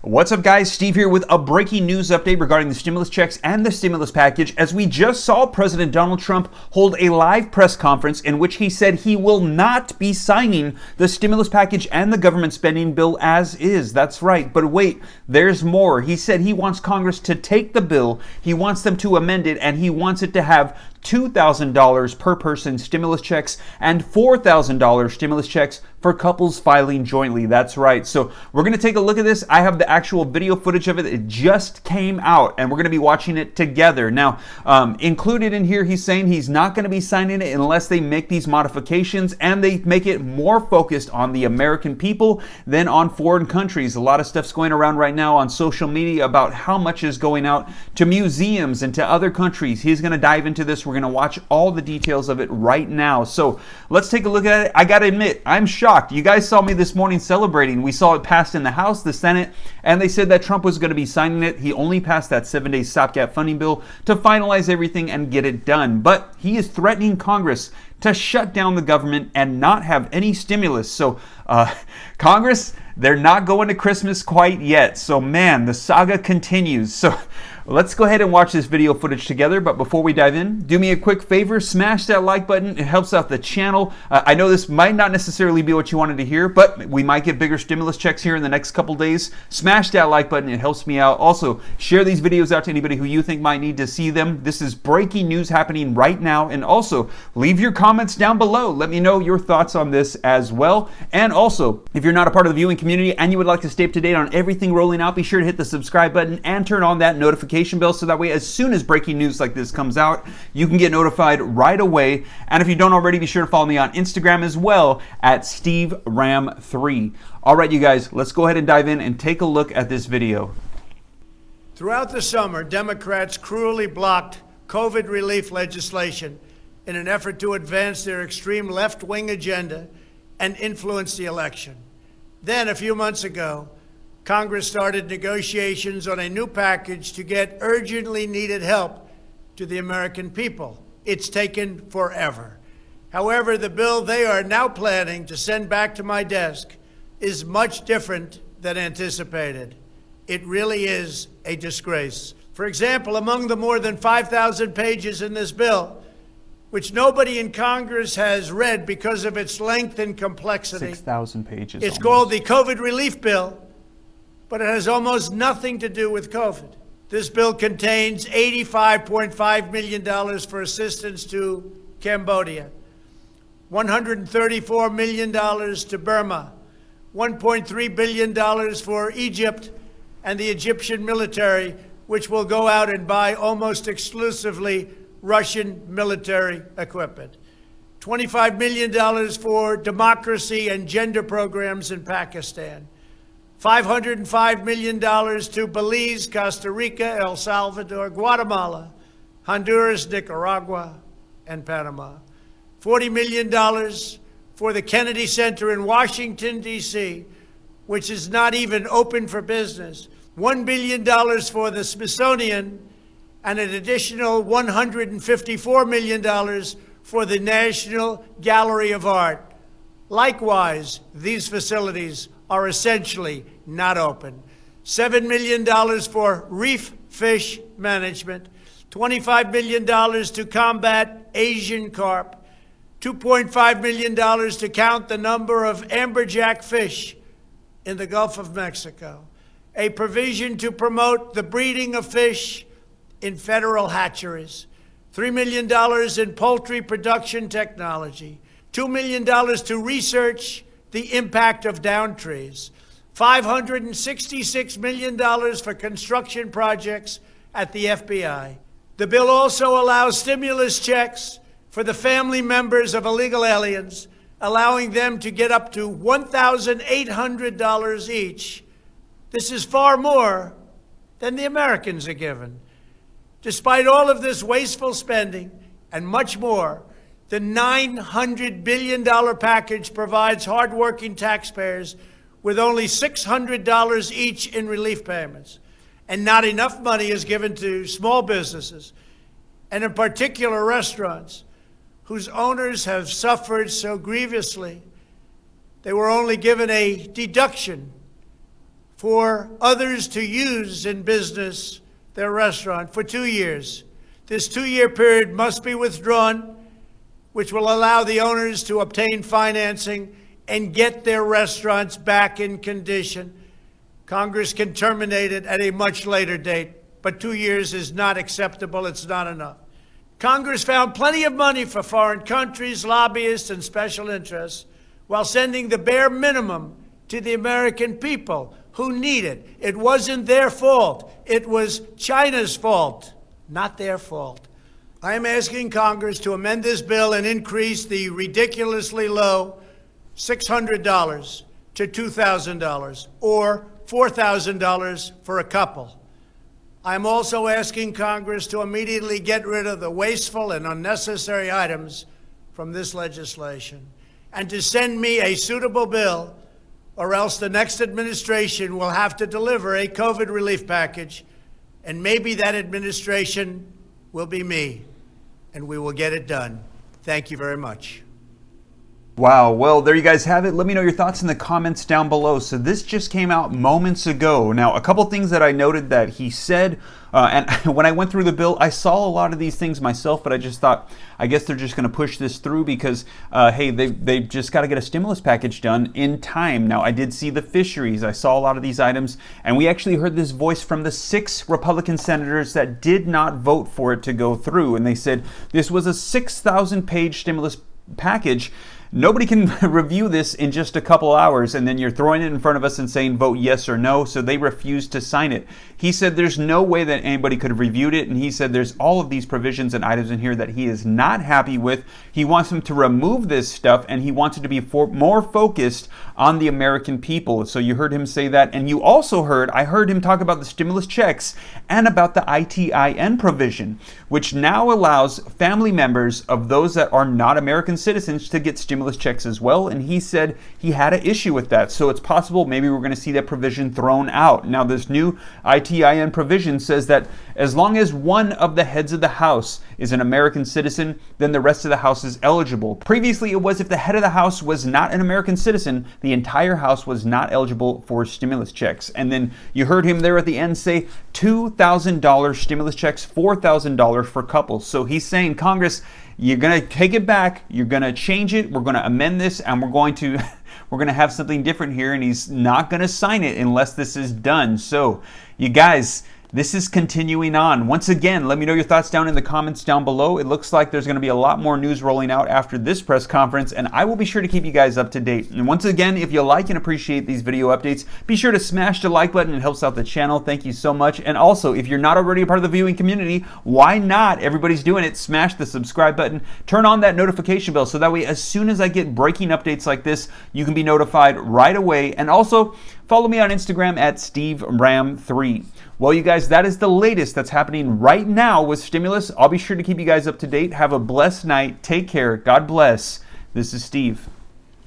What's up, guys? Steve here with a breaking news update regarding the stimulus checks and the stimulus package, as we just saw President Donald Trump hold a live press conference in which he said he will not be signing the stimulus package and the government spending bill as is. That's right. But wait, there's more. He said he wants Congress to take the bill, he wants them to amend it, and he wants it to have $2,000 per person stimulus checks and $4,000 stimulus checks for couples filing jointly. That's right. So we're going to take a look at this. I have the actual video footage of it. It just came out and we're going to be watching it together. Now, included in here, he's saying he's not going to be signing it unless they make these modifications and they make it more focused on the American people than on foreign countries. A lot of stuff's going around right now on social media about how much is going out to museums and to other countries. He's going to dive into this. We're going to watch all the details of it right now. So let's take a look at it. I got to admit, I'm shocked. You guys saw me this morning celebrating. We saw it passed in the House, the Senate, and they said that Trump was going to be signing it. He only passed that 7-day stopgap funding bill to finalize everything and get it done. But he is threatening Congress to shut down the government and not have any stimulus. So Congress, they're not going to Christmas quite yet. So man, the saga continues. So let's go ahead and watch this video footage together. But before we dive in, do me a quick favor, smash that like button. It helps out the channel. I know this might not necessarily be what you wanted to hear, but we might get bigger stimulus checks here in the next couple days. Smash that like button. It helps me out. Also, share these videos out to anybody who you think might need to see them. This is breaking news happening right now. And also, leave your comments down below. Let me know your thoughts on this as well. And also, if you're not a part of the viewing community and you would like to stay up to date on everything rolling out, be sure to hit the subscribe button and turn on that notification bell so that way as soon as breaking news like this comes out, you can get notified right away. And if you don't already, be sure to follow me on Instagram as well at SteveRam3. All right, you guys, let's go ahead and dive in and take a look at this video. Throughout the summer, Democrats cruelly blocked COVID relief legislation in an effort to advance their extreme left-wing agenda and influence the election. Then, a few months ago, Congress started negotiations on a new package to get urgently needed help to the American people. It's taken forever. However, the bill they are now planning to send back to my desk is much different than anticipated. It really is a disgrace. For example, among the more than 5,000 pages in this bill, which nobody in Congress has read because of its length and complexity. 6,000 pages. It's called the COVID Relief Bill, but it has almost nothing to do with COVID. This bill contains $85.5 million for assistance to Cambodia, $134 million to Burma, $1.3 billion for Egypt and the Egyptian military, which will go out and buy almost exclusively Russian military equipment. $25 million for democracy and gender programs in Pakistan. $505 million to Belize, Costa Rica, El Salvador, Guatemala, Honduras, Nicaragua, and Panama. $40 million for the Kennedy Center in Washington, D.C., which is not even open for business. $1 billion for the Smithsonian, and an additional $154 million for the National Gallery of Art. Likewise, these facilities are essentially not open. $7 million for reef fish management, $25 million to combat Asian carp, $2.5 million to count the number of amberjack fish in the Gulf of Mexico, a provision to promote the breeding of fish in federal hatcheries, $3 million in poultry production technology, $2 million to research the impact of down trees, $566 million for construction projects at the FBI. The bill also allows stimulus checks for the family members of illegal aliens, allowing them to get up to $1,800 each. This is far more than the Americans are given. Despite all of this wasteful spending and much more, the $900 billion package provides hardworking taxpayers with only $600 each in relief payments. And not enough money is given to small businesses, and in particular restaurants, whose owners have suffered so grievously. They were only given a deduction for others to use in business their restaurant for 2 years. This 2-year period must be withdrawn, which will allow the owners to obtain financing and get their restaurants back in condition. Congress can terminate it at a much later date, but 2 years is not acceptable. It's not enough. Congress found plenty of money for foreign countries, lobbyists, and special interests while sending the bare minimum to the American people who need it. It wasn't their fault. It was China's fault, not their fault. I am asking Congress to amend this bill and increase the ridiculously low $600 to $2,000 or $4,000 for a couple. I'm also asking Congress to immediately get rid of the wasteful and unnecessary items from this legislation and to send me a suitable bill, or else the next administration will have to deliver a COVID relief package, and maybe that administration will be me, and we will get it done. Thank you very much. Wow, well, there you guys have it. Let me know your thoughts in the comments down below. So this just came out moments ago. Now, a couple things that I noted that he said, and when I went through the bill, I saw a lot of these things myself, but I just thought, I guess they're just going to push this through because, hey, they've just got to get a stimulus package done in time. Now, I did see the fisheries. I saw a lot of these items, and we actually heard this voice from the 6 Republican senators that did not vote for it to go through, and they said this was a 6,000-page stimulus package. Nobody can review this in just a couple hours, and then you're throwing it in front of us and saying vote yes or no, so they refused to sign it. He said there's no way that anybody could have reviewed it, and he said there's all of these provisions and items in here that he is not happy with. He wants them to remove this stuff, and he wants it to be more focused on the American people. So you heard him say that, and you also heard, I heard him talk about the stimulus checks and about the ITIN provision, which now allows family members of those that are not American citizens to get stimulus checks as well, and he said he had an issue with that. So it's possible maybe we're going to see that provision thrown out. Now, this new ITIN provision says that as long as one of the heads of the house is an American citizen, then the rest of the house is eligible. Previously, it was if the head of the house was not an American citizen, the entire house was not eligible for stimulus checks. And then you heard him there at the end say $2,000 stimulus checks, $4,000 for couples. So he's saying, Congress, you're going to take it back, you're going to change it, we're going to amend this, and we're going to have something different here, and he's not going to sign it unless this is done. So, you guys, this is continuing on. Once again, let me know your thoughts down in the comments down below. It looks like there's going to be a lot more news rolling out after this press conference, and I will be sure to keep you guys up to date. And once again, if you like and appreciate these video updates, be sure to smash the like button. It helps out the channel. Thank you so much. And also, if you're not already a part of the viewing community, why not? Everybody's doing it. Smash the subscribe button. Turn on that notification bell so that way as soon as I get breaking updates like this, you can be notified right away. And also, follow me on Instagram at SteveRam3. Well, you guys, that is the latest that's happening right now with stimulus. I'll be sure to keep you guys up to date. Have a blessed night. Take care. God bless. This is Steve.